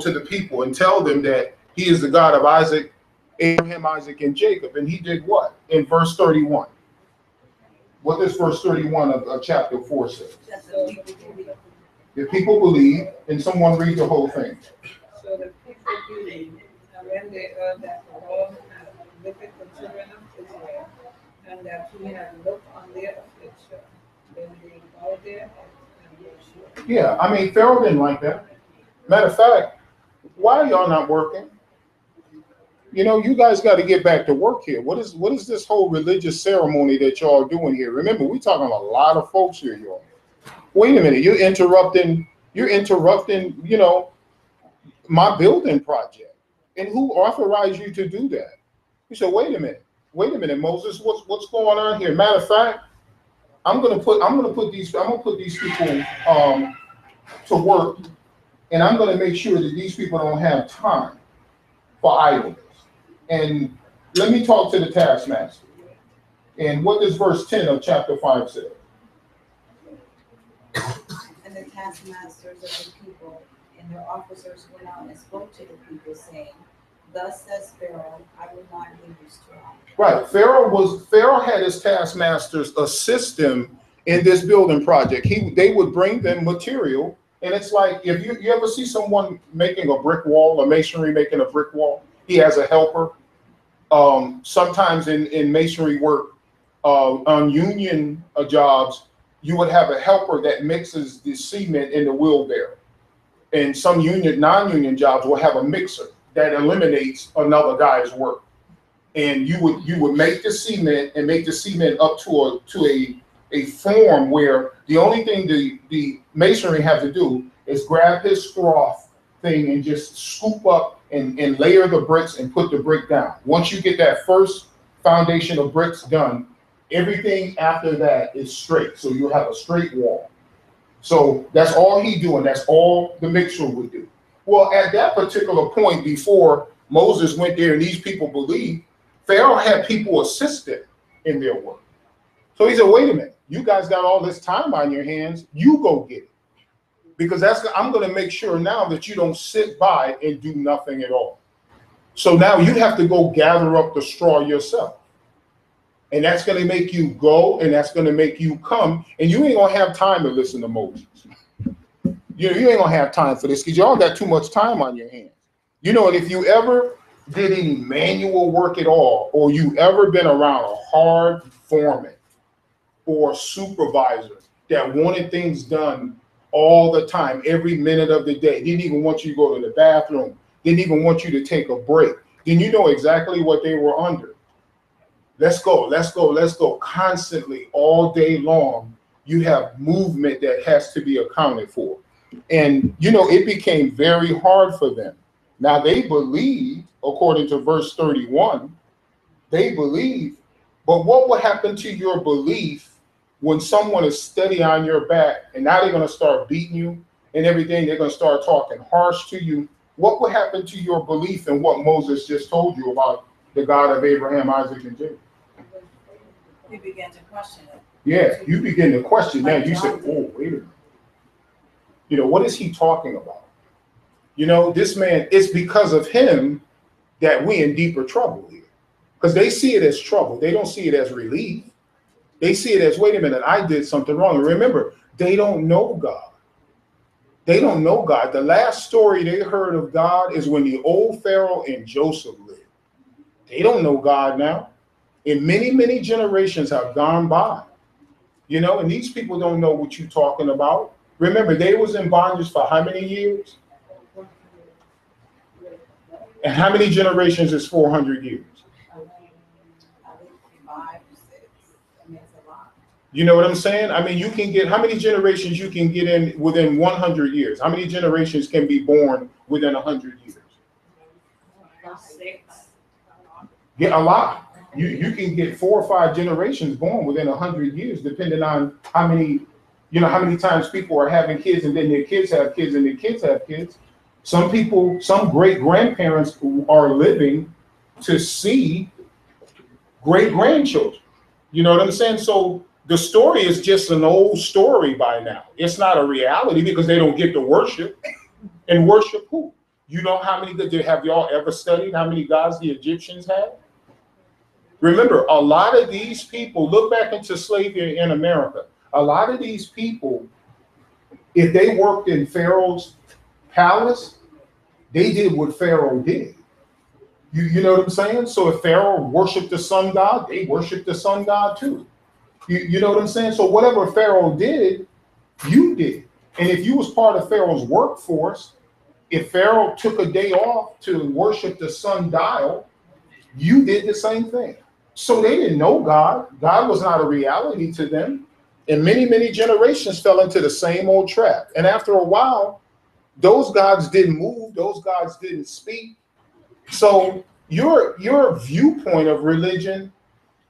to the people and tell them that he is the God of Isaac, Abraham, Isaac, and Jacob. And he did what? In verse 31. What does verse 31 of chapter 4 say? The people believe, and someone read the whole thing. So the people believed, and when they heard that the Lord had visited the children of Israel, and that he had looked on their affliction, then they bowed their heads and worshiped. Yeah, I mean, Pharaoh didn't like that. Matter of fact, why are y'all not working? You know, you guys got to get back to work here. What is this whole religious ceremony that y'all are doing here? Remember, we're talking a lot of folks here, y'all. Wait a minute, you're interrupting, you know, my building project. And who authorized you to do that? You said, wait a minute, Moses, what's going on here? Matter of fact, I'm gonna put these people to work, and I'm gonna make sure that these people don't have time for idleness. And let me talk to the taskmaster. And what does verse 10 of chapter 5 say? And the taskmasters of the people and their officers went out and spoke to the people, saying, thus says Pharaoh, I will not leave you strong. Right. Pharaoh had his taskmasters assist him in this building project. They would bring them material. And it's like, if you ever see someone making a brick wall, a masonry making a brick wall, he has a helper. Sometimes in masonry work, on union jobs, you would have a helper that mixes the cement in the wheelbarrow. And some non-union jobs will have a mixer that eliminates another guy's work. And you would make the cement and make the cement up to a form where the only thing the masonry have to do is grab his straw thing and just scoop up and layer the bricks and put the brick down. Once you get that first foundation of bricks done, everything after that is straight. So you'll have a straight wall. So that's all he doing. That's all the mixer would do. Well, at that particular point, before Moses went there and these people believed, Pharaoh had people assist him in their work. So he said, wait a minute, you guys got all this time on your hands, you go get it. Because I'm going to make sure now that you don't sit by and do nothing at all. So now you have to go gather up the straw yourself. And that's going to make you go, and that's going to make you come, and you ain't going to have time to listen to Moses. You ain't going to have time for this because y'all got too much time on your hands. You know, and if you ever did any manual work at all, or you ever been around a hard foreman or supervisor that wanted things done all the time, every minute of the day, didn't even want you to go to the bathroom, didn't even want you to take a break, then you know exactly what they were under. Let's go, let's go, let's go. Constantly, all day long, you have movement that has to be accounted for. And, you know, it became very hard for them. Now, they believed, according to verse 31, they believed, but what will happen to your belief when someone is steady on your back and now they're going to start beating you and everything? They're going to start talking harsh to you. What will happen to your belief in what Moses just told you about the God of Abraham, Isaac, and Jacob? You begin to question it. Yeah, you begin to question that. You say, oh, wait a minute. You know, what is he talking about? You know, this man, it's because of him that we in deeper trouble here. Because they see it as trouble. They don't see it as relief. They see it as, wait a minute, I did something wrong. And remember, they don't know God. They don't know God. The last story they heard of God is when the old Pharaoh and Joseph lived. They don't know God now. And many, many generations have gone by. You know, and these people don't know what you're talking about. Remember, they was in bondage for how many years? And how many generations is 400 years? You know what I'm saying? I mean, you can get, how many generations you can get in within 100 years? How many generations can be born within 100 years? Get a lot. You can get 4 or 5 generations born within 100 years, depending on how many, you know, how many times people are having kids and then their kids have kids and their kids have kids. Some people, some great grandparents are living to see great grandchildren. You know what I'm saying? So the story is just an old story by now. It's not a reality because they don't get to worship. And worship who? You know how many, have y'all ever studied how many gods the Egyptians had? Remember, a lot of these people, look back into slavery in America, a lot of these people, if they worked in Pharaoh's palace, they did what Pharaoh did. You know what I'm saying? So if Pharaoh worshiped the sun god, they worshiped the sun god too. You know what I'm saying? So whatever Pharaoh did, you did. And if you was part of Pharaoh's workforce, if Pharaoh took a day off to worship the sundial, you did the same thing. So they didn't know God. God was not a reality to them. And many, many generations fell into the same old trap. And after a while, those gods didn't move. Those gods didn't speak. So your viewpoint of religion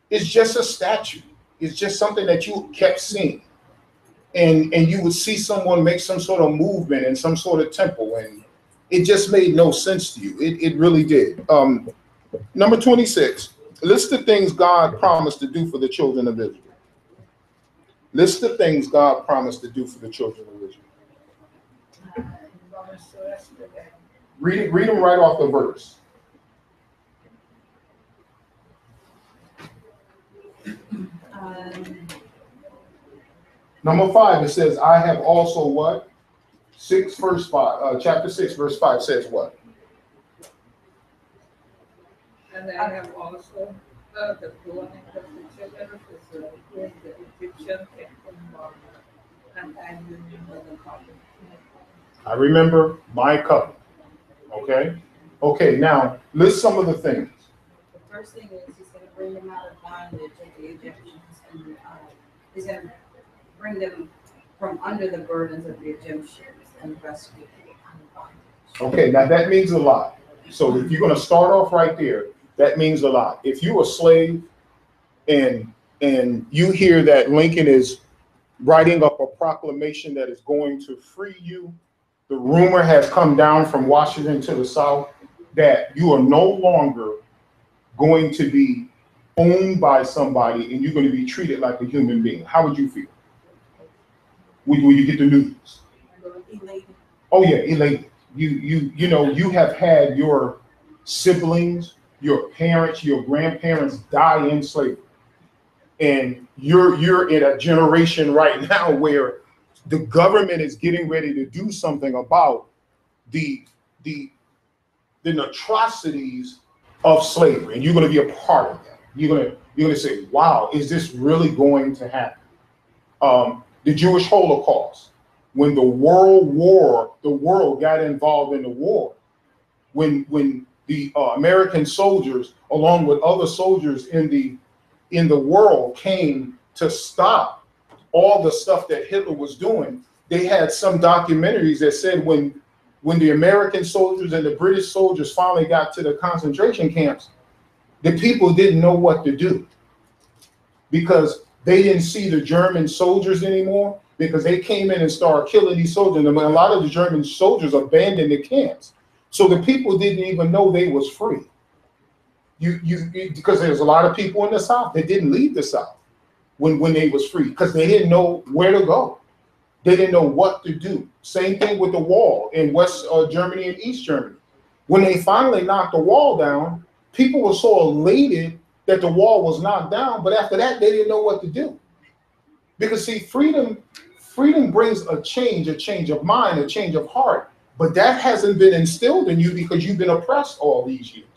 is just a statue. It's just something that you kept seeing. And you would see someone make some sort of movement in some sort of temple, and it just made no sense to you. It really did. Number 26, list the things God promised to do for the children of Israel. List the things God promised to do for the children of Israel. Read them right off the verse. Number 5, it says, I have also what? 6 verse 5, chapter 6, verse 5 says what? And I have also the dwelling of the children of Israel, whom the Egyptian kept in bondage, and I remember the covenant. I remember my covenant. Okay? Okay, now list some of the things. The first thing is he's going to bring them out of bondage of the Egyptians, and he's going to bring them from under the burdens of the Egyptians and rescue them out of bondage. Okay, now that means a lot. So if you're going to start off right there, that means a lot. If you're a slave and you hear that Lincoln is writing up a proclamation that is going to free you, the rumor has come down from Washington to the South that you are no longer going to be owned by somebody and you're going to be treated like a human being. How would you feel when you get the news? Elated. Oh yeah, elated. You know, you have had your siblings, your parents, your grandparents die in slavery. And you're in a generation right now where the government is getting ready to do something about the atrocities of slavery, and you're going to be a part of that. You're going to say, wow, is this really going to happen? The Jewish Holocaust, when the world got involved in the war, when the American soldiers, along with other soldiers in the world, came to stop all the stuff that Hitler was doing, they had some documentaries that said when the American soldiers and the British soldiers finally got to the concentration camps, the people didn't know what to do because they didn't see the German soldiers anymore, because they came in and started killing these soldiers. And a lot of the German soldiers abandoned the camps. So the people didn't even know they was free. Because there's a lot of people in the South that didn't leave the South when they was free, because they didn't know where to go. They didn't know what to do. Same thing with the wall in West Germany and East Germany. When they finally knocked the wall down, people were so elated that the wall was knocked down, but after that, they didn't know what to do. Because see, freedom brings a change of mind, a change of heart, but that hasn't been instilled in you because you've been oppressed all these years.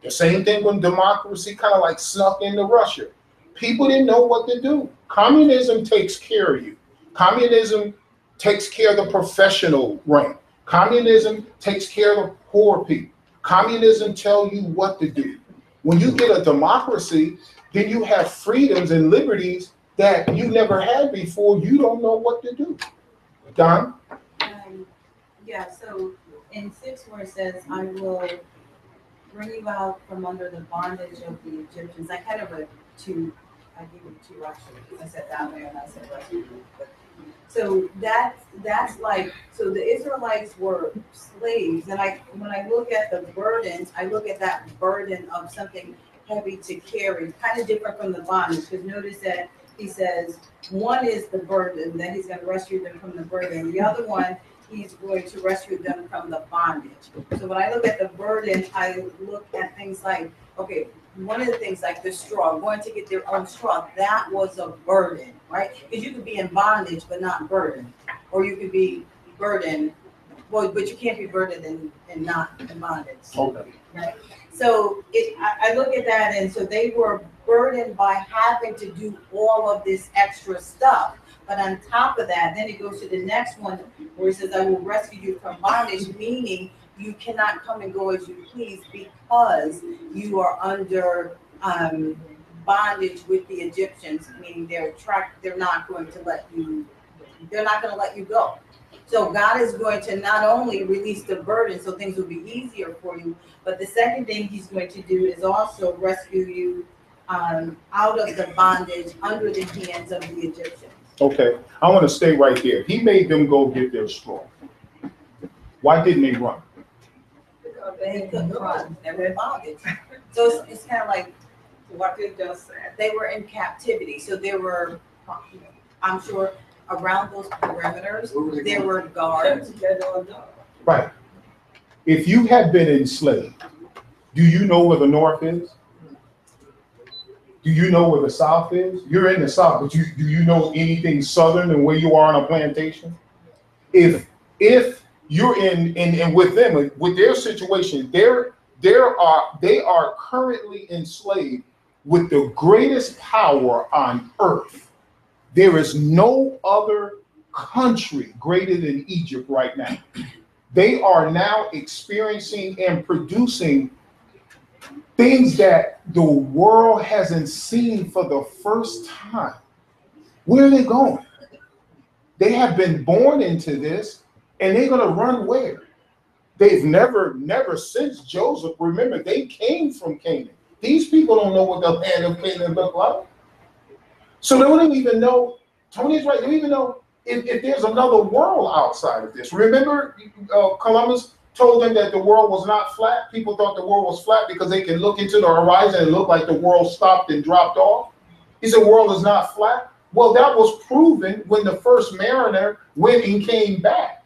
The same thing when democracy kind of like snuck into Russia. People didn't know what to do. Communism takes care of you. Communism takes care of the professional rank. Communism takes care of the poor people. Communism tells you what to do. When you get a democracy, then you have freedoms and liberties that you never had before. You don't know what to do. Don? Yeah, so in 6 where it says, I will bring you out from under the bondage of the Egyptians. I kind of gave it 2 actually. I said that way and I said rescue. So that's like, so the Israelites were slaves, and when I look at the burdens, I look at that burden of something heavy to carry, kind of different from the bondage, because notice that he says one is the burden, that he's going to rescue them from the burden. The other one he's going to rescue them from the bondage. So when I look at the burden, I look at things like, okay, one of the things like the straw, going to get their own straw, that was a burden, right? Because you could be in bondage but not burdened, or you could be burdened, well, but you can't be burdened and not in bondage. Okay. Right. So I look at that, and so they were burdened by having to do all of this extra stuff. But on top of that, then it goes to the next one where it says, I will rescue you from bondage, meaning you cannot come and go as you please because you are under bondage with the Egyptians, meaning they're not going to let you go. So God is going to not only release the burden so things will be easier for you, but the second thing he's going to do is also rescue you out of the bondage under the hands of the Egyptians. Okay, I want to stay right there. He made them go get their straw. Why didn't they run? Because they couldn't run. They were in bondage. So it's kind of like what you just said. They were in captivity. So there were, I'm sure, around those perimeters, there were guards. Right. If you had been enslaved, do you know where the North is? Do you know where the South is? You're in the South, but do you know anything Southern than where you are on a plantation? If you're in with them, with their situation, they are currently enslaved with the greatest power on earth. There is no other country greater than Egypt right now. They are now experiencing and producing things that the world hasn't seen for the first time. Where are they going? They have been born into this, and they're going to run where? They've never since Joseph, remember, they came from Canaan. These people don't know what the land of Canaan looked like. So they don't even know, Tony's right, they don't even know if there's another world outside of this. Remember, Columbus told them that the world was not flat. People thought the world was flat because they can look into the horizon and look like the world stopped and dropped off. He said the world is not flat. Well, that was proven when the first mariner went and came back.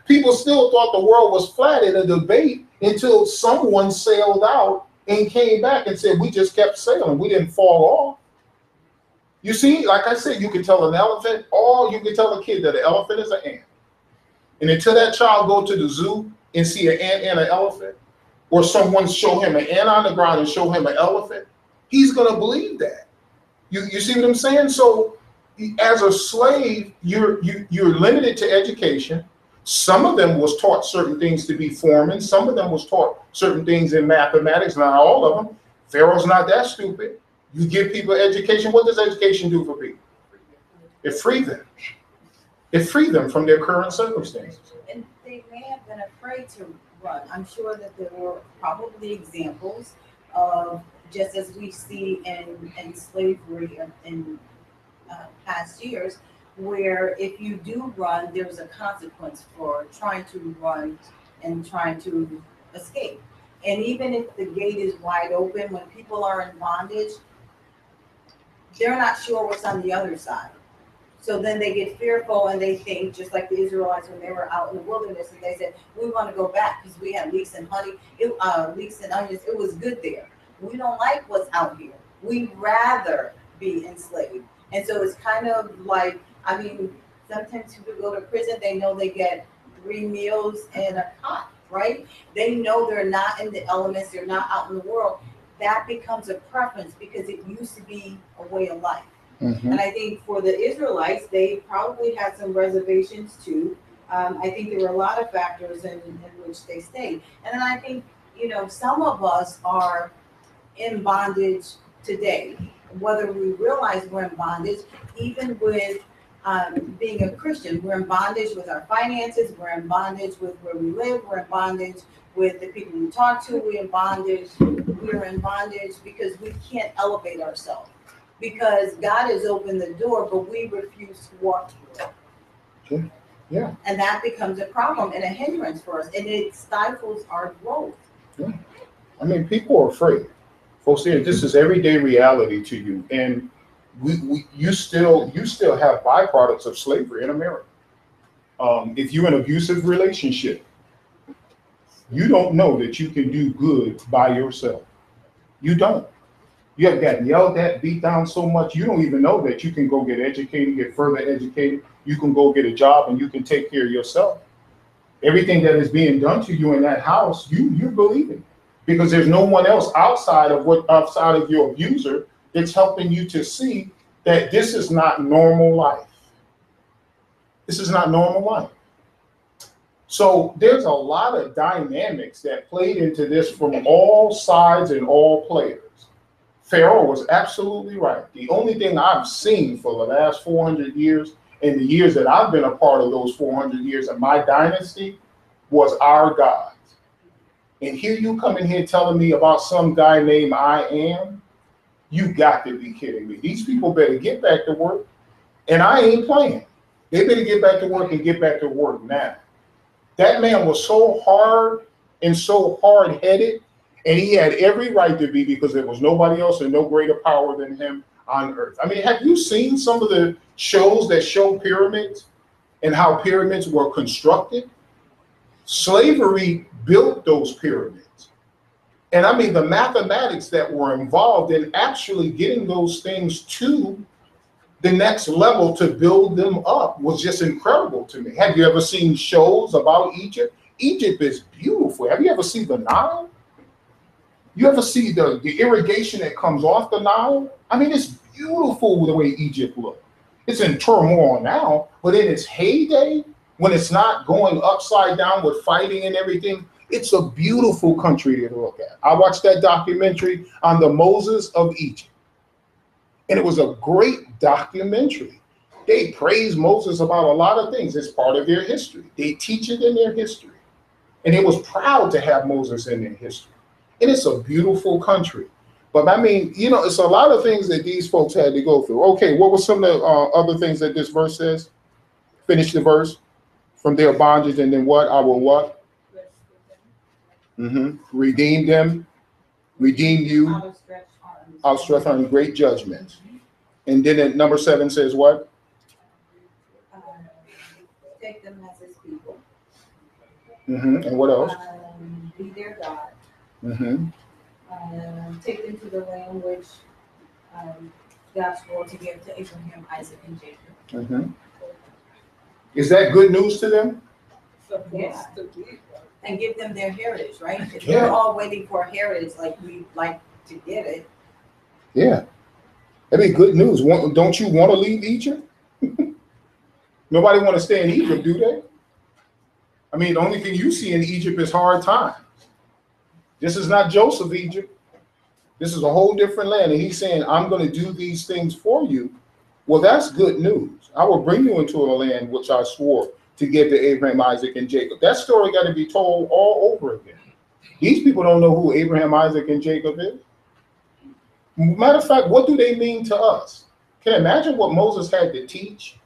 People still thought the world was flat in a debate until someone sailed out and came back and said, we just kept sailing. We didn't fall off. You see, like I said, you can tell an elephant, or you can tell a kid that an elephant is an ant. And until that child go to the zoo and see an ant and an elephant, or someone show him an ant on the ground and show him an elephant, he's going to believe that. You see what I'm saying? So as a slave, you're limited to education. Some of them was taught certain things to be foremen. Some of them was taught certain things in mathematics. Not all of them. Pharaoh's not that stupid. You give people education. What does education do for people? It frees them. It frees them from their current circumstances. And they may have been afraid to run. I'm sure that there were probably examples of, just as we see in slavery in past years, where if you do run, there's a consequence for trying to run and trying to escape. And even if the gate is wide open, when people are in bondage, they're not sure what's on the other side. So then they get fearful and they think, just like the Israelites when they were out in the wilderness, and they said, we want to go back because we had leeks and honey, leeks and onions. It was good there. We don't like what's out here. We'd rather be enslaved. And so it's kind of like, I mean, sometimes people go to prison, they know they get 3 meals and a cot, right? They know they're not in the elements, they're not out in the world. That becomes a preference because it used to be a way of life. Mm-hmm. And I think for the Israelites, they probably had some reservations too. I think there were a lot of factors in which they stayed. And then I think, some of us are in bondage today, whether we realize we're in bondage, even with being a Christian. We're in bondage with our finances, we're in bondage with where we live, we're in bondage with the people we talk to, we're in bondage because we can't elevate ourselves. Because God has opened the door, but we refuse to walk through it. Yeah. And that becomes a problem and a hindrance for us, and it stifles our growth. Yeah. I mean, people are afraid. Folks say this is everyday reality to you, and you still have byproducts of slavery in America. If you're in an abusive relationship, you don't know that you can do good by yourself. You don't. You have gotten yelled at, beat down so much, you don't even know that you can go get educated, get further educated. You can go get a job and you can take care of yourself. Everything that is being done to you in that house, you believe it, because there's no one else outside of your abuser that's helping you to see that this is not normal life. This is not normal life. So there's a lot of dynamics that played into this from all sides and all players. Pharaoh was absolutely right. The only thing I've seen for the last 400 years, in the years that I've been a part of those 400 years of my dynasty, was our gods. And here you come in here telling me about some guy named I Am. You got to be kidding me. These people better get back to work. And I ain't playing. They better get back to work and get back to work now. That man was so hard and so hard-headed, and he had every right to be, because there was nobody else and no greater power than him on earth. I mean, have you seen some of the shows that show pyramids and how pyramids were constructed? Slavery built those pyramids. And I mean, the mathematics that were involved in actually getting those things to the next level to build them up was just incredible to me. Have you ever seen shows about Egypt? Egypt is beautiful. Have you ever seen the Nile? You ever see the irrigation that comes off the Nile? I mean, it's beautiful the way Egypt looks. It's in turmoil now, but in its heyday, when it's not going upside down with fighting and everything, it's a beautiful country to look at. I watched that documentary on the Moses of Egypt, and it was a great documentary. They praise Moses about a lot of things. It's part of their history. They teach it in their history. And it was proud to have Moses in their history. And it's a beautiful country. But I mean, you know, it's a lot of things that these folks had to go through. Okay, what were some of the other things that this verse says? Finish the verse. From their bondage, and then what? I will what? Redeem them. Redeem you. Outstretched on great judgments. And then at number 7 says what? Take them as his people. And what else? Be their God. Take them to the land which God swore to give to Abraham, Isaac, and Jacob. Is that good news to them? Yeah. And give them their heritage, right? If they're all waiting for a heritage, like we like to get it. Yeah. That'd be good news. Don't you want to leave Egypt? Nobody want to stay in Egypt, do they? I mean, the only thing you see in Egypt is hard times. This is not Joseph Egypt. This is a whole different land. And he's saying, I'm going to do these things for you. Well, that's good news. I will bring you into a land which I swore to give to Abraham, Isaac, and Jacob. That story got to be told all over again. These people don't know who Abraham, Isaac, and Jacob is. Matter of fact, what do they mean to us? Can you imagine what Moses had to teach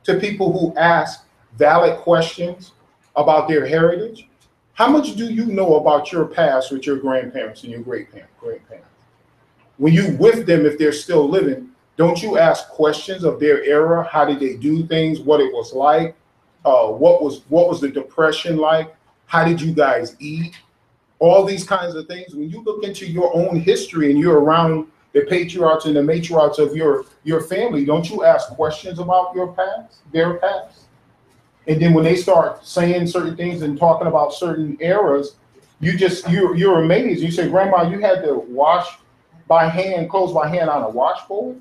to people who ask valid questions about their heritage? How much do you know about your past with your grandparents and your great-parents? When you with them, if they're still living, don't you ask questions of their era? How did they do things? What it was like? What was the Depression like? How did you guys eat? All these kinds of things. When you look into your own history and you're around the patriarchs and the matriarchs of your family, don't you ask questions about your past, their past? And then when they start saying certain things and talking about certain eras, you're amazed. You say, Grandma, you had to wash by hand, clothes by hand on a washboard?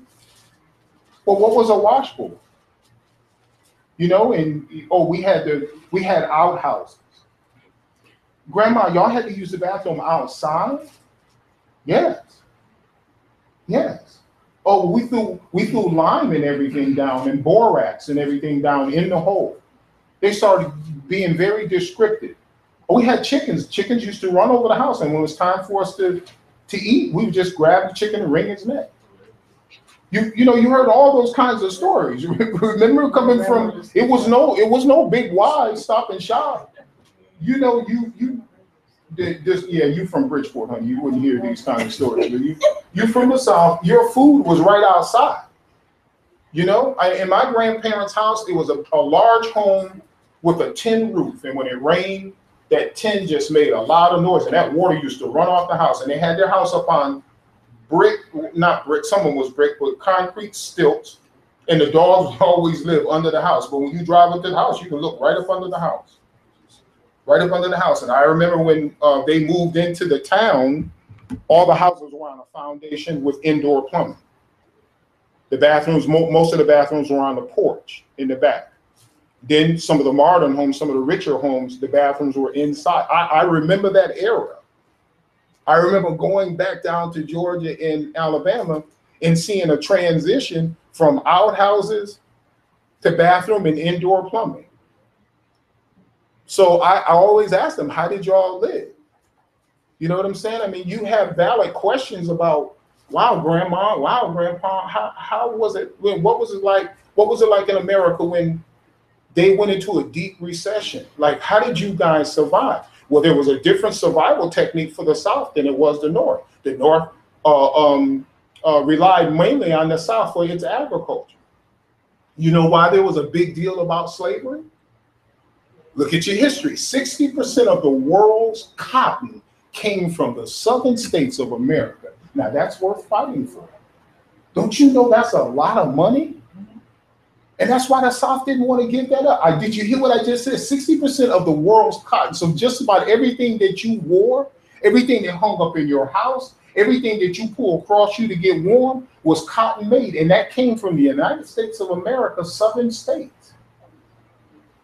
Well, what was a washboard? You know, and we had outhouses. Grandma, y'all had to use the bathroom outside? Yes. Oh, we threw lime and everything down, and borax and everything down in the hole. They started being very descriptive. We had chickens. Chickens used to run over the house, and when it was time for us to eat, we would just grab the chicken and wring its neck. You know, you heard all those kinds of stories. Remember coming from, it was no big why, stop and shop. You know, you from Bridgeport, honey. You wouldn't hear these kind of stories. You from the South, your food was right outside. You know, in my grandparents' house, it was a large home with a tin roof. And when it rained, that tin just made a lot of noise, and that water used to run off the house. And they had their house up on brick, not brick, some of them was brick, but concrete stilts. And the dogs would always live under the house. But when you drive up to the house, you can look right up under the house. Right up under the house. And I remember when they moved into the town, all the houses were on a foundation with indoor plumbing. The bathrooms, most of the bathrooms were on the porch in the back. Then some of the modern homes, some of the richer homes, the bathrooms were inside. I remember that era. I remember going back down to Georgia and Alabama and seeing a transition from outhouses to bathroom and indoor plumbing. So I always ask them, how did y'all live? You know what I'm saying? I mean, you have valid questions about, wow, grandma, wow, grandpa, how was it? What was it like? What was it like in America when they went into a deep recession? Like, how did you guys survive? Well, there was a different survival technique for the South than it was the North. The North relied mainly on the South for its agriculture. You know why there was a big deal about slavery? Look at your history. 60% of the world's cotton came from the southern states of America. Now that's worth fighting for. Don't you know that's a lot of money? And that's why the South didn't want to give that up. Did you hear what I just said? 60% of the world's cotton. So just about everything that you wore, everything that hung up in your house, everything that you pull across you to get warm was cotton made. And that came from the United States of America, southern states.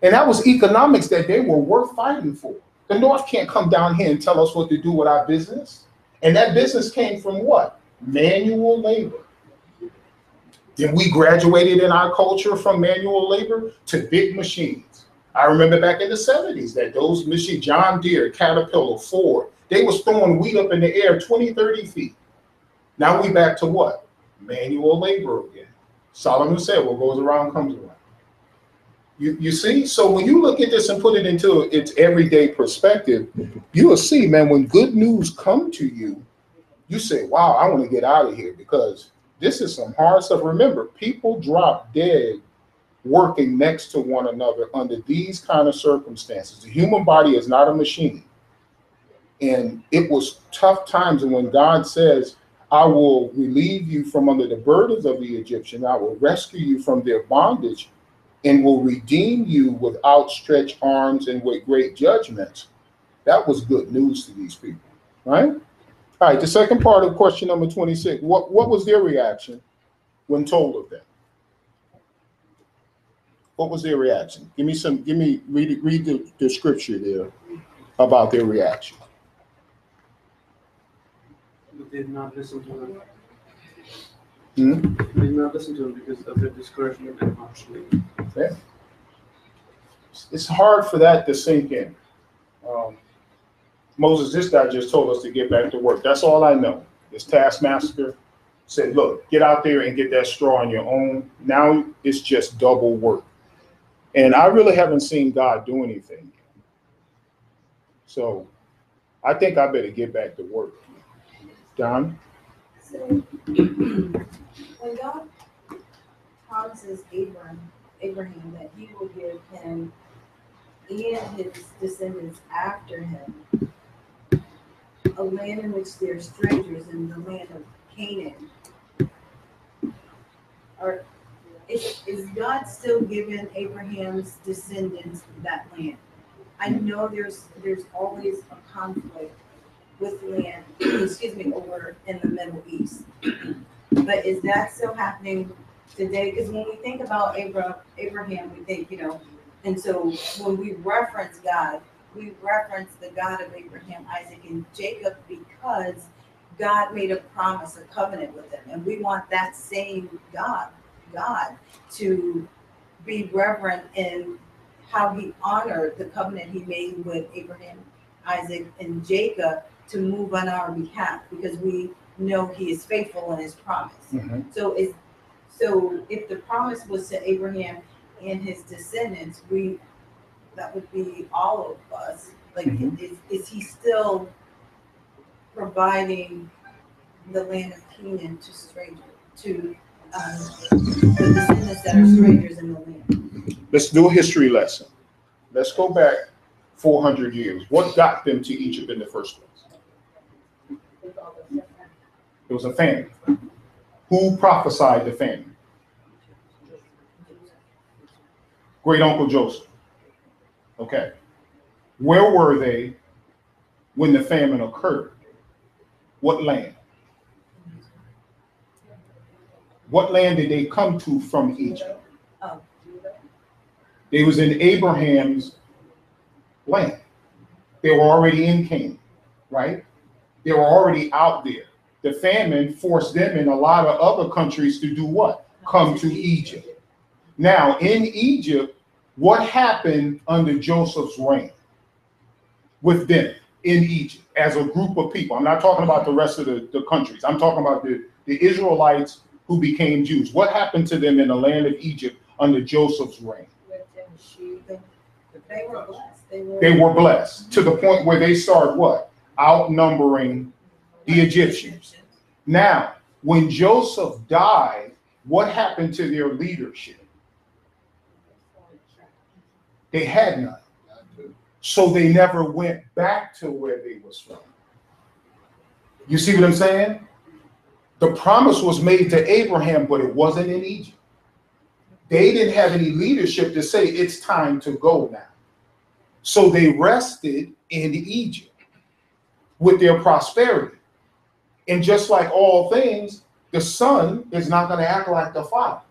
And that was economics that they were worth fighting for. The North can't come down here and tell us what to do with our business. And that business came from what? Manual labor. Then we graduated in our culture from manual labor to big machines. I remember back in the 70s that those machines, John Deere, Caterpillar, Ford, they was throwing wheat up in the air 20, 30 feet. Now we back to what? Manual labor again. Solomon said, what goes around comes around. You see? So when you look at this and put it into its everyday perspective, you will see, man, when good news come to you, you say, wow, I want to get out of here because this is some hard stuff. Remember, people drop dead working next to one another under these kind of circumstances. The human body is not a machine. And it was tough times. And when God says, I will relieve you from under the burdens of the Egyptian, I will rescue you from their bondage, and will redeem you with outstretched arms and with great judgments. That was good news to these people, right? All right, the second part of question number 26, what was their reaction when told of that? What was their reaction? Read the scripture there about their reaction. But they did not listen to him. Hmm? They did not listen to him because of their discouragement and hardship. Yeah. It's hard for that to sink in. Moses, this guy just told us to get back to work. That's all I know. This taskmaster said, look, get out there and get that straw on your own. Now it's just double work. And I really haven't seen God do anything. So I think I better get back to work. Don? So when God promises Abraham that he will give him and his descendants after him a land in which there are strangers in the land of Canaan, is God still giving Abraham's descendants that land? I know there's always a conflict with land, over in the Middle East. But is that still happening today? Because when we think about Abraham, we think, and so when we reference God, we reference the God of Abraham, Isaac, and Jacob because God made a promise, a covenant with them. And we want that same God to be reverent in how he honored the covenant he made with Abraham, Isaac, and Jacob to move on our behalf because we know he is faithful in his promise. Mm-hmm. So if the promise was to Abraham and his descendants, that would be all of us. Like, mm-hmm. is he still providing the land of Canaan to strangers, to the descendants that are strangers in the land? Let's do a history lesson. Let's go back 400 years. What got them to Egypt in the first place? It was a famine. Who prophesied the famine? Great Uncle Joseph. Okay. Where were they when the famine occurred? What land? What land did they come to from Egypt? They was in Abraham's land. They were already in Canaan, right? They were already out there. The famine forced them in a lot of other countries to do what? Come to Egypt. Now, in Egypt, what happened under Joseph's reign with them in Egypt as a group of people? I'm not talking about the rest of the countries. I'm talking about the Israelites who became Jews. What happened to them in the land of Egypt under Joseph's reign? They were blessed. They were blessed to the point where they started what? Outnumbering the Egyptians. Now, when Joseph died, what happened to their leadership? They had none. So they never went back to where they was from. You see what I'm saying? The promise was made to Abraham, but it wasn't in Egypt. They didn't have any leadership to say it's time to go now. So they rested in Egypt with their prosperity. And just like all things, the son is not going to act like the father.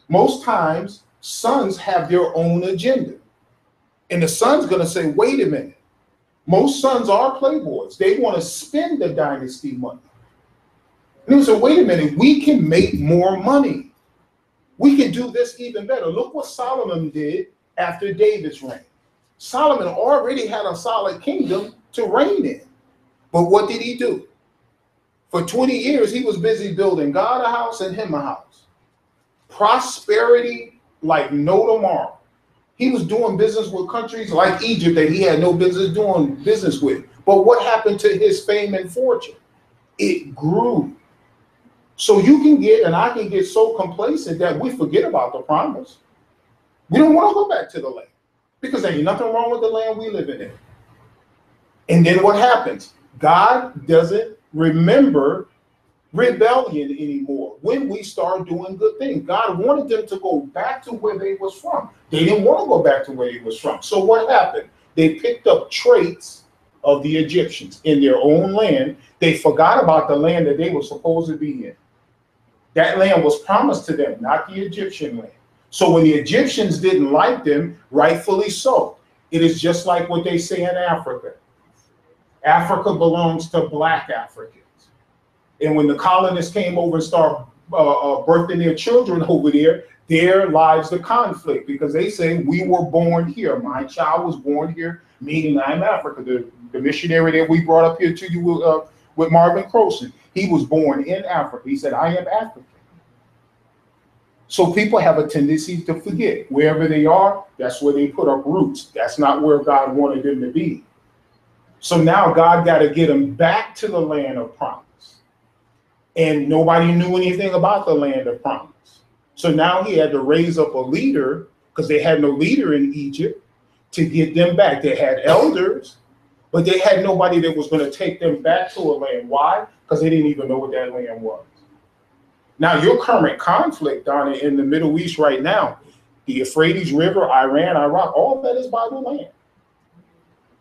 Most times, sons have their own agenda. And the son's going to say, wait a minute. Most sons are playboys. They want to spend the dynasty money. And he said, wait a minute, we can make more money. We can do this even better. Look what Solomon did after David's reign. Solomon already had a solid kingdom to reign in. But what did he do? For 20 years, he was busy building God a house and him a house. Prosperity like no tomorrow. He was doing business with countries like Egypt that he had no business doing business with. But what happened to his fame and fortune? It grew. So you can get, and I can get so complacent that we forget about the promise. We don't want to go back to the land because there ain't nothing wrong with the land we live in. And then what happens? God doesn't remember rebellion anymore when we start doing good things. God wanted them to go back to where they was from. They didn't want to go back to where they was from. So what happened? They picked up traits of the Egyptians in their own land. They forgot about the land that they were supposed to be in. That land was promised to them, not the Egyptian land. So when the Egyptians didn't like them, rightfully so. It is just like what they say in Africa. Africa belongs to black Africans. And when the colonists came over and started birthing their children over there lies the conflict because they say we were born here. My child was born here, meaning I'm Africa. The missionary that we brought up here to you with Marvin Croson, he was born in Africa. He said, I am African. So people have a tendency to forget wherever they are, that's where they put up roots. That's not where God wanted them to be. So now God got to get them back to the land of promise. And nobody knew anything about the land of promise. So now he had to raise up a leader because they had no leader in Egypt to get them back. They had elders, but they had nobody that was going to take them back to a land. Why? Because they didn't even know what that land was. Now, your current conflict down in the Middle East right now, the Euphrates River, Iran, Iraq, all that is Bible land.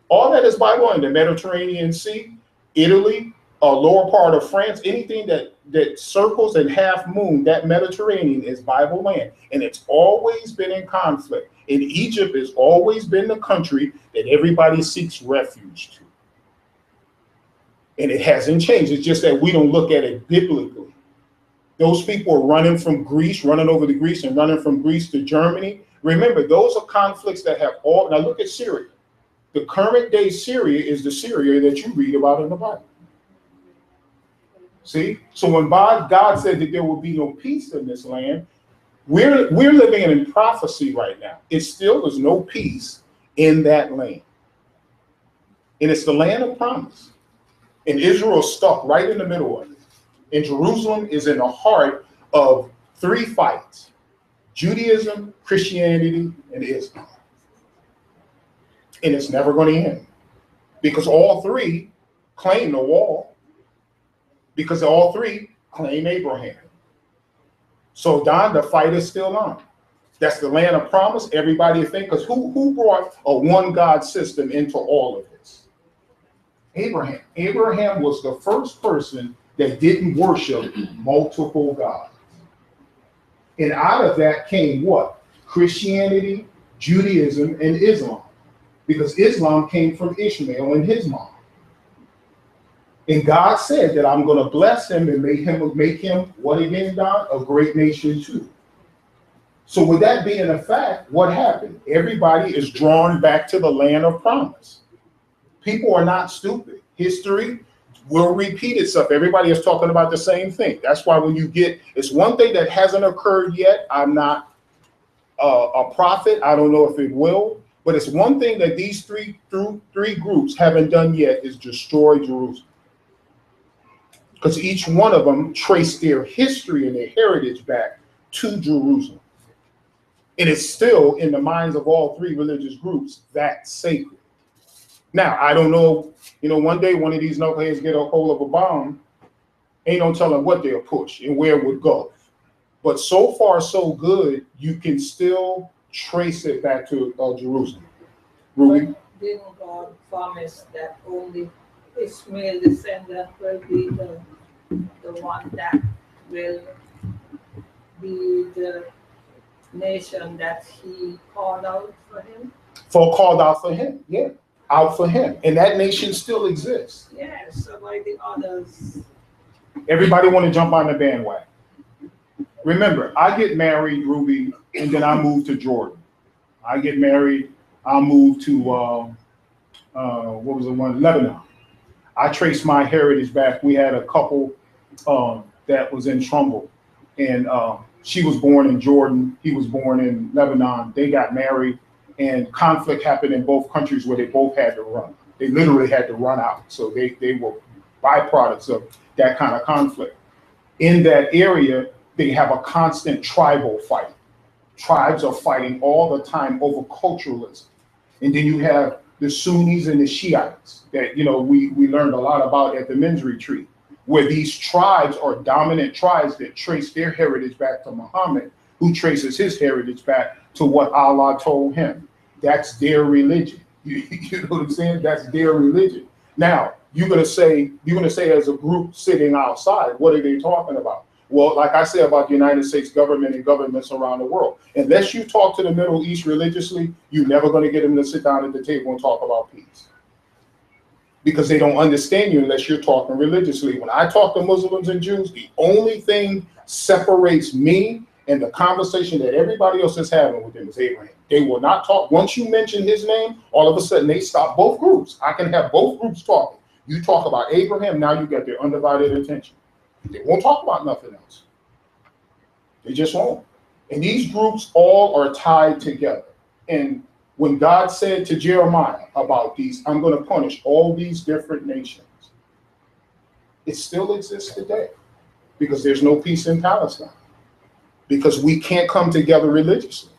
All that is Bible land. The Mediterranean Sea, Italy, lower part of France, anything that circles and half moon, that Mediterranean is Bible land. And it's always been in conflict. And Egypt has always been the country that everybody seeks refuge to. And it hasn't changed. It's just that we don't look at it biblically. Those people are running from Greece, running over to Greece and running from Greece to Germany. Remember, those are conflicts that have all, now look at Syria. The current day Syria is the Syria that you read about in the Bible. See? So when God said that there will be no peace in this land, we're living in prophecy right now. It still is no peace in that land. And it's the land of promise. And Israel is stuck right in the middle of it. And Jerusalem is in the heart of three fights: Judaism, Christianity, and Islam. And it's never going to end because all three claim the wall, because all three claim Abraham. So Don, the fight is still on. That's the land of promise. Everybody think, because who brought a one God system into all of this? Abraham. Abraham was the first person that didn't worship multiple gods. And out of that came what? Christianity, Judaism, and Islam. Because Islam came from Ishmael and his mom. And God said that I'm going to bless him and make him what again, Don? A great nation too. So with that being a fact, what happened? Everybody is drawn back to the land of promise. People are not stupid. History will repeat itself. Everybody is talking about the same thing. That's why when you get, it's one thing that hasn't occurred yet. I'm not a prophet. I don't know if it will, but it's one thing that these three groups haven't done yet is destroy Jerusalem. Because each one of them traced their history and their heritage back to Jerusalem. And it's still in the minds of all three religious groups that sacred. Now, I don't know, one day one of these knuckleheads get a hold of a bomb, ain't no telling what they'll push and where it would go. But so far, so good, you can still trace it back to Jerusalem. Ruby? Didn't God promise that only Ishmael descendant will be the one that will be the nation that he called out for him? Called out for him, yeah. Out for him. And that nation still exists. Yeah, so like the others. Everybody want to jump on the bandwagon. Remember, I get married, Ruby, and then I move to Jordan. I get married, I move to, what was the one? Lebanon. I trace my heritage back. We had a couple that was in Trumbull, and she was born in Jordan. He was born in Lebanon. They got married, and conflict happened in both countries where they both had to run. They literally had to run out. So they were byproducts of that kind of conflict. In that area, they have a constant tribal fight. Tribes are fighting all the time over culturalism. And then you have the Sunnis and the Shiites that, we learned a lot about at the men's retreat, where these tribes are dominant tribes that trace their heritage back to Muhammad, who traces his heritage back to what Allah told him. That's their religion. You know what I'm saying? That's their religion. Now, you're gonna say as a group sitting outside, what are they talking about? Well, like I said about the United States government and governments around the world, unless you talk to the Middle East religiously, you're never going to get them to sit down at the table and talk about peace. Because they don't understand you unless you're talking religiously. When I talk to Muslims and Jews, the only thing separates me and the conversation that everybody else is having with them is Abraham. They will not talk. Once you mention his name, all of a sudden they stop both groups. I can have both groups talking. You talk about Abraham, now you got their undivided attention. They won't talk about nothing else. They just won't. And these groups all are tied together. And when God said to Jeremiah about these, I'm going to punish all these different nations, it still exists today because there's no peace in Palestine, because we can't come together religiously.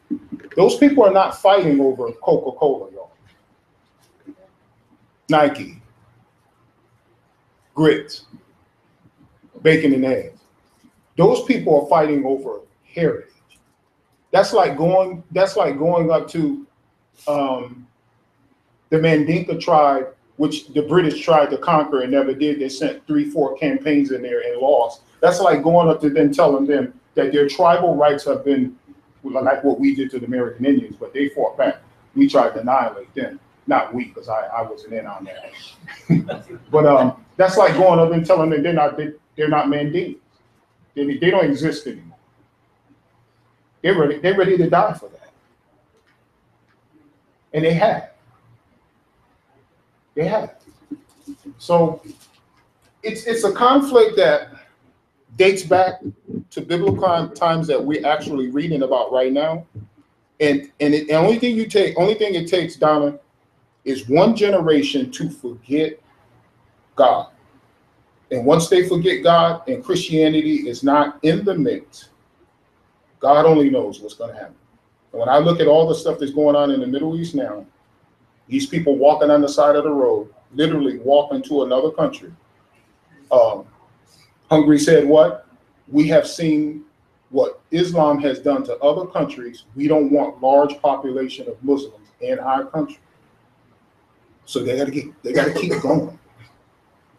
Those people are not fighting over Coca-Cola, y'all. Nike, grits, bacon and eggs. Those people are fighting over heritage. That's like going up to the Mandinka tribe, which the British tried to conquer and never did. They sent 3-4 campaigns in there and lost. That's like going up to them telling them that their tribal rights have been like what we did to the American Indians, but they fought back. We tried to annihilate them. Not we, because I wasn't in on that. But that's like going up and telling them they're not Mandinkas. They don't exist anymore. They're ready to die for that. And they have. They have. So it's a conflict that dates back to biblical times that we're actually reading about right now. And the only thing it takes, Donna, is one generation to forget God. And once they forget God and Christianity is not in the mix, God only knows what's going to happen. And when I look at all the stuff that's going on in the Middle East now, These people walking on the side of the road, literally walking to another country. Hungary said what? We have seen what Islam has done to other countries. We don't want large population of Muslims in our country. So they got to keep going.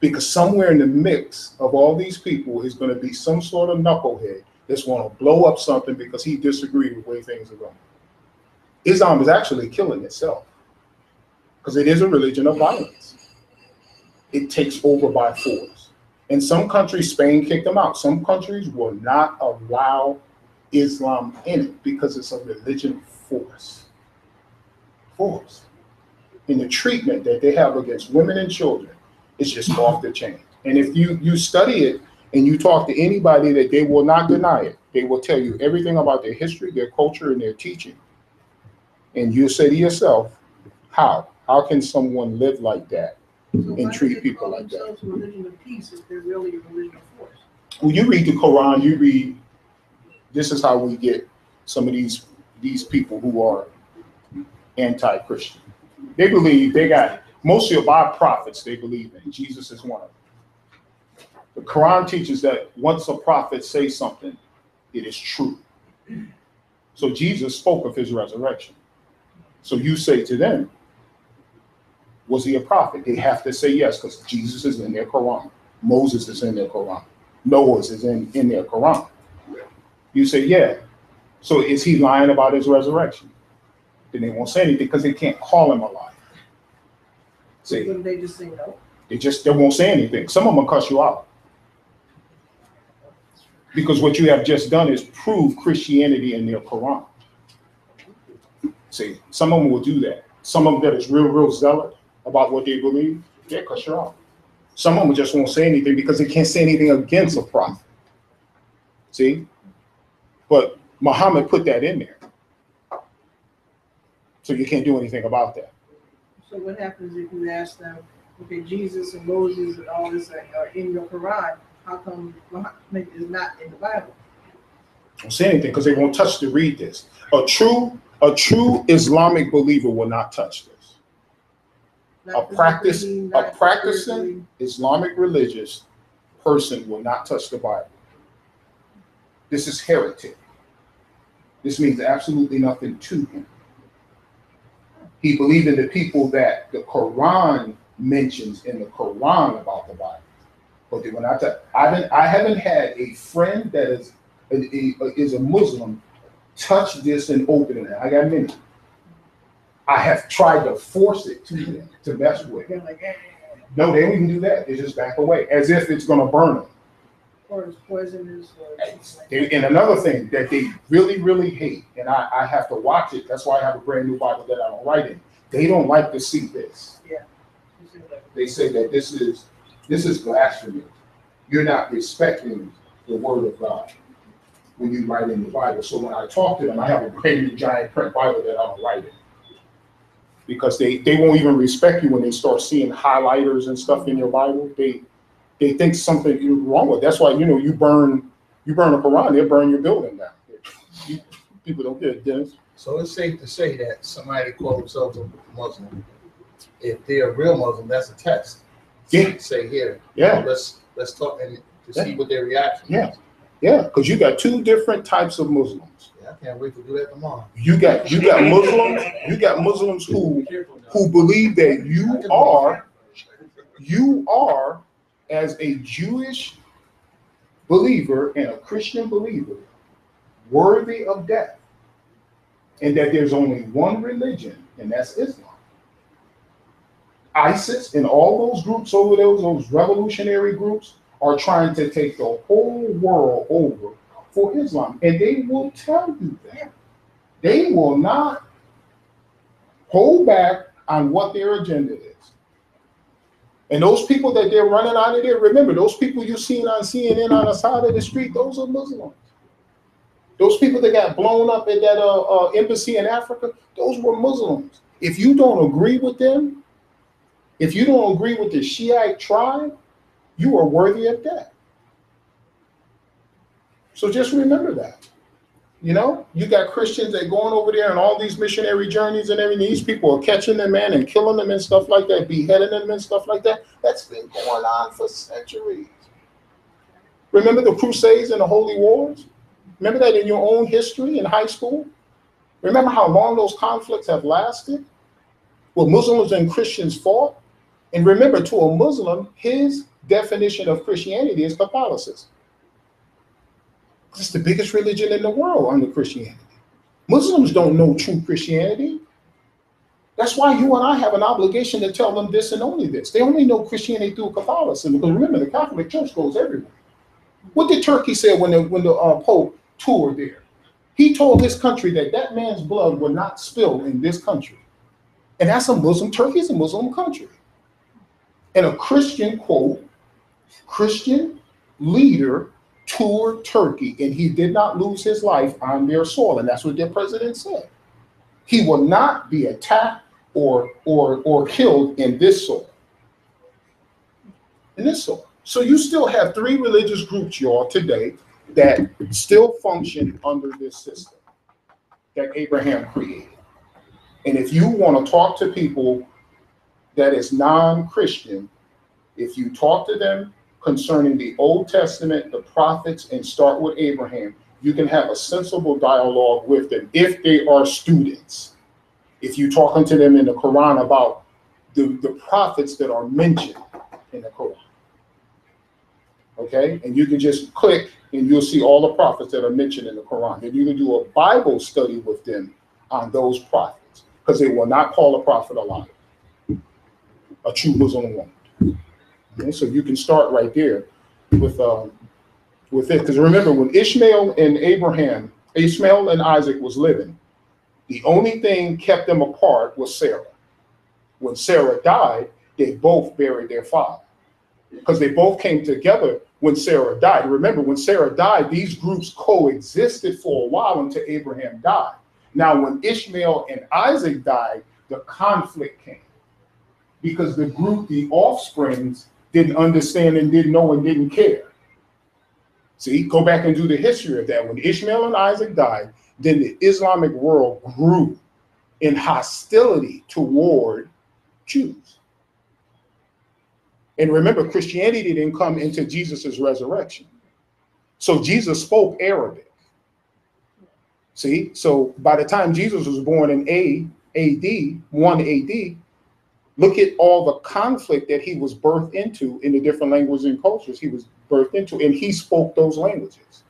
Because somewhere in the mix of all these people is going to be some sort of knucklehead that's going to blow up something because he disagreed with the way things are going. Islam is actually killing itself because it is a religion of violence. It takes over by force. In some countries, Spain kicked them out. Some countries will not allow Islam in it because it's a religion of force. Force. And the treatment that they have against women and children is just off the chain. And if you study it and you talk to anybody, that they will not deny it. They will tell you everything about their history, their culture, and their teaching. And you'll say to yourself, how? How can someone live like that and treat people like that? So why do they call themselves a religion of peace if they're really a religion of force? When you read the Quran, you read, this is how we get some of these people who are anti-Christian. They believe they got mostly by prophets they believe in. Jesus is one of them. The Quran teaches that once a prophet says something, it is true. So Jesus spoke of his resurrection. So you say to them, was he a prophet? They have to say yes, because Jesus is in their Quran. Moses is in their Quran. Noah is in their Quran. You say, yeah. So is he lying about his resurrection? Then they won't say anything because they can't call him a liar. See, Wouldn't they just say no? They won't say anything. Some of them will cuss you out. Because what you have just done is prove Christianity in their Quran. See, some of them will do that. Some of them that is real zealot about what they believe, they'll cuss you out. Some of them just won't say anything because they can't say anything against a prophet. See? But Muhammad put that in there. So you can't do anything about that. So what happens if you ask them, okay, Jesus and Moses and all this are in your Quran, how come Muhammad is not in the Bible? Don't say anything because they won't touch to read this. A true Islamic believer will not touch this. A practicing Islamic religious person will not touch the Bible. This is heretic. This means absolutely nothing to him. He believed in the people that the Quran mentions in the Quran about the Bible. But they will not touch. I haven't had a friend that is a Muslim touch this and open it. I got many. I have tried to force it to them to mess with it. No, they don't even do that. They just back away as if it's going to burn them. Or it's poisonous. And another thing that they really hate, and I have to watch it. That's why I have a brand new Bible that I don't write in. They don't like to see this. Yeah. They say that this is blasphemy. You're not respecting the word of God when you write in the Bible. So when I talk to them, I have a brand new giant print Bible that I don't write in. Because they won't even respect you when they start seeing highlighters and stuff in your Bible. They think something is wrong with it. That's why, you burn a Quran, they'll burn your building down. People don't get it, Dennis. So it's safe to say that somebody call themselves a Muslim, if they're a real Muslim, that's a test. Yeah. Say here. Yeah. Let's talk and to see what their reaction is. Yeah, because you got two different types of Muslims. Yeah, I can't wait to do that tomorrow. You got Muslims who believe that you are as a Jewish believer and a Christian believer worthy of death, and that there's only one religion, and that's Islam. ISIS and all those groups over there, those revolutionary groups, are trying to take the whole world over for Islam, and they will tell you that. They will not hold back on what their agenda is. And those people that they're running out of there, remember, those people you've seen on CNN on the side of the street, those are Muslims. Those people that got blown up at that embassy in Africa, those were Muslims. If you don't agree with them, if you don't agree with the Shiite tribe, you are worthy of death. So just remember that. You know, you got Christians that going over there and all these missionary journeys and everything. These people are catching them, man, and killing them and stuff like that, beheading them and stuff like that. That's been going on for centuries. Remember the Crusades and the Holy Wars? Remember that in your own history in high school? Remember how long those conflicts have lasted? Where Muslims and Christians fought? And remember, to a Muslim, his definition of Christianity is Catholicism. It's the biggest religion in the world under Christianity. Muslims don't know true Christianity. That's why you and I have an obligation to tell them this and only this. They only know Christianity through Catholicism, because remember, the Catholic Church goes everywhere. What did Turkey say when the Pope toured there? He told his country that that man's blood would not spill in this country. And that's a Muslim, Turkey is a Muslim country. And a Christian, quote, Christian leader toured Turkey, and he did not lose his life on their soil. And that's what their president said. He will not be attacked or killed in this soil. In this soil. So you still have three religious groups, y'all, today that still function under this system that Abraham created. And if you want to talk to people that is non-Christian, if you talk to them concerning the Old Testament, the prophets, and start with Abraham, you can have a sensible dialogue with them if they are students. If you're talking to them in the Quran about the prophets that are mentioned in the Quran. Okay, and you can just click and you'll see all the prophets that are mentioned in the Quran. And you can do a Bible study with them on those prophets, because they will not call a prophet a liar. A true Muslim woman. Okay, so you can start right there with it. Because remember, when Ishmael and Isaac was living, the only thing kept them apart was Sarah. When Sarah died, they both buried their father, because they both came together when Sarah died. Remember, when Sarah died, these groups coexisted for a while until Abraham died. Now, when Ishmael and Isaac died, the conflict came, because the group, the offsprings, didn't understand and didn't know and didn't care. See, go back and do the history of that. When Ishmael and Isaac died, then the Islamic world grew in hostility toward Jews. And remember, Christianity didn't come into Jesus's resurrection. So Jesus spoke Arabic. See, so by the time Jesus was born in AD, 1 AD, look at all the conflict that he was birthed into in the different languages and cultures he was birthed into, and he spoke those languages.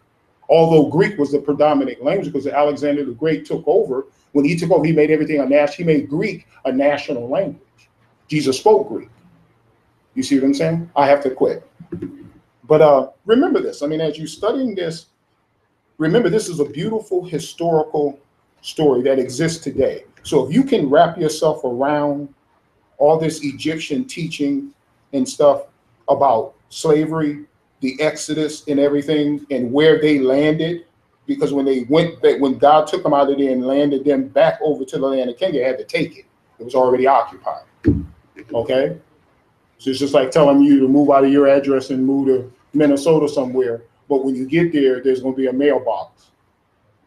Although Greek was the predominant language, because Alexander the Great took over. When he took over, he made everything he made Greek a national language. Jesus spoke Greek. You see what I'm saying? I have to quit. But remember this. I mean, as you're studying this, remember this is a beautiful historical story that exists today. So if you can wrap yourself around all this Egyptian teaching and stuff about slavery, the Exodus and everything, and where they landed, because when they went back, when God took them out of there and landed them back over to the land of Canaan, they had to take it. It was already occupied. Okay? So it's just like telling you to move out of your address and move to Minnesota somewhere. But when you get there, there's going to be a mailbox.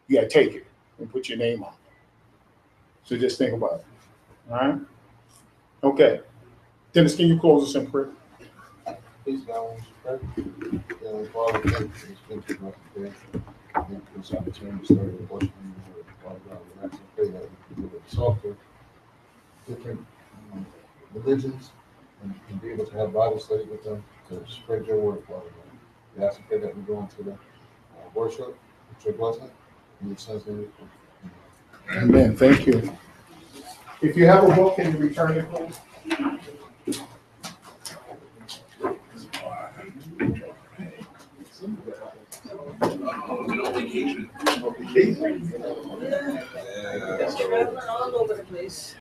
You got to take it and put your name on it. So just think about it. All right? Okay. Dennis, can you close us in prayer? Please, God, Father, thank you for this today. Thank you for this opportunity to start a worship in your word. Father God, we actually pray that we can talk to different religions and be able to have Bible study with them to spread your word, Father God. We ask and pray that we go into the worship with your blessing. In your son's name we pray. Amen. Thank you. If you have a book, can you return it, please? All over the place.